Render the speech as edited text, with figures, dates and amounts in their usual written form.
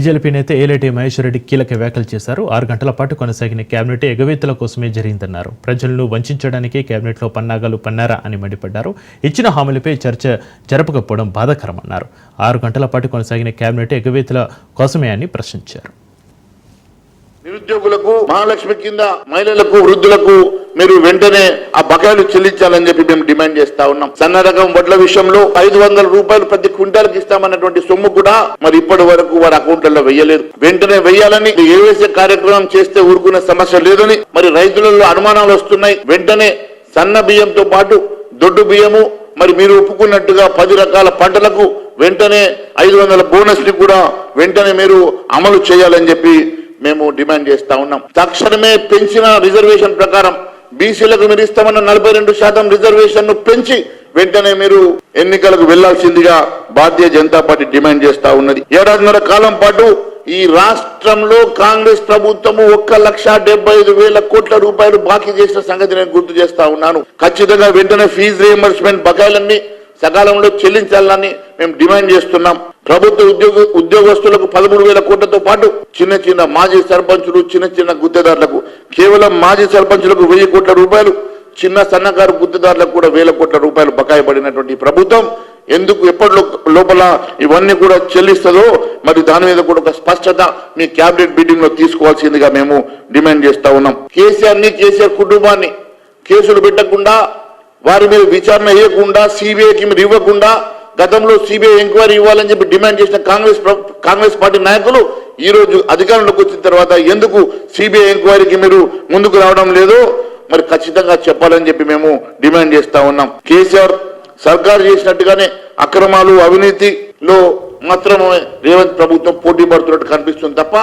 BJP నేత ఏలేటి మహేశ్వర్ రెడ్డి కీలక వ్యాఖ్యలు చేశారు. 6 గంటల పాటు కొనసాగిన కేబినెట్ ఎగవేతల కోసమే జరిగిందన్నారు. ప్రజలను వంచడానికి కేబినెట్లో పన్నాగాలు పన్నారా అని మండిపడ్డారు. ఇచ్చిన హామీలపై చర్చ జరపకపోవడం బాధాకరమన్నారు. 6 గంటల పాటు కొనసాగిన కేబినెట్ ఎగవేతల కోసమే అని ప్రశ్నించారు. నిరుద్యోగులకు మహాలక్ష్మి కింద మహిళలకు వృద్ధులకు మీరు వెంటనే ఆ బకాయిలు చెల్లించాలని చెప్పి మేము డిమాండ్ చేస్తా ఉన్నాం. సన్న రకం వడ్ల విషయంలో 500 రూపాయలు ప్రతి క్వింటాల్కి ఇస్తామన్నటువంటి సొమ్ము కూడా మరి ఇప్పటి వరకు వారి అకౌంట్లలో వెయ్యలేదు. వెంటనే వెయ్యాలని ఏవేసే కార్యక్రమం చేస్తే ఊరుకునే సమస్య లేదని మరి రైతులలో అనుమానాలు వస్తున్నాయి. వెంటనే సన్న బియ్యంతో పాటు దొడ్డు బియ్యము మరి మీరు ఒప్పుకున్నట్టుగా 10 రకాల పంటలకు వెంటనే 500 బోనస్ ని కూడా వెంటనే మీరు అమలు చేయాలని చెప్పి మేము డిమాండ్ చేస్తా ఉన్నాం. తక్షణమే పెంచిన రిజర్వేషన్ ప్రకారం బీసీలకు మీరు ఇస్తామన్న 42% రిజర్వేషన్ ను పెంచి వెంటనే మీరు ఎన్నికలకు వెళ్లాల్సిందిగా భారతీయ జనతా పార్టీ డిమాండ్ చేస్తా ఉన్నది. 7.5 కాలం పాటు ఈ రాష్ట్రంలో కాంగ్రెస్ ప్రభుత్వము 1,75,000 కోట్ల రూపాయలు బాకీ చేసిన సంగతి నేను గుర్తు చేస్తా ఉన్నాను. ఖచ్చితంగా వెంటనే ఫీజు రియంబర్స్మెంట్ బకాయిలన్నీ సకాలంలో చెల్లించాలని మేము డిమాండ్ చేస్తున్నాం. ప్రభుత్వ ఉద్యోగస్తులకు 13,000 కోట్లతో పాటు చిన్న మాజీ సర్పంచులు చిన్న గుత్తేదారులకు కేవలం మాజీ సర్పంచులకు 1,000 కోట్ల రూపాయలు, చిన్న సన్నకారు గుత్తేదారులకు కూడా 1,000 కోట్ల రూపాయలు బకాయి పడినటువంటి ప్రభుత్వం ఎందుకు ఎప్పటి లోపల ఇవన్నీ కూడా చెల్లిస్తుందో మరి దాని మీద కూడా ఒక స్పష్టత మీ క్యాబినెట్ మీటింగ్ లో తీసుకోవాల్సిందిగా మేము డిమాండ్ చేస్తా ఉన్నాం. కేసీఆర్ కుటుంబాన్ని కేసులు పెట్టకుండా వారి మీద విచారణ ఇవ్వకుండా సిబిఐకి మీరు ఇవ్వకుండా గతంలో సిబిఐ ఎంక్వైరీ ఇవ్వాలని చెప్పి డిమాండ్ చేసిన కాంగ్రెస్ పార్టీ నాయకులు ఈ రోజు అధికారంలోకి వచ్చిన తర్వాత ఎందుకు సిబిఐ ఎంక్వైరీకి మీరు ముందుకు రావడం లేదో మరి ఖచ్చితంగా చెప్పాలని చెప్పి మేము డిమాండ్ చేస్తా ఉన్నాం. కేసీఆర్ సర్కారు చేసినట్టుగానే అక్రమాలు అవినీతిలో మాత్రమే రేవంత్ ప్రభుత్వం పోటీ పడుతున్నట్టు కనిపిస్తుంది తప్ప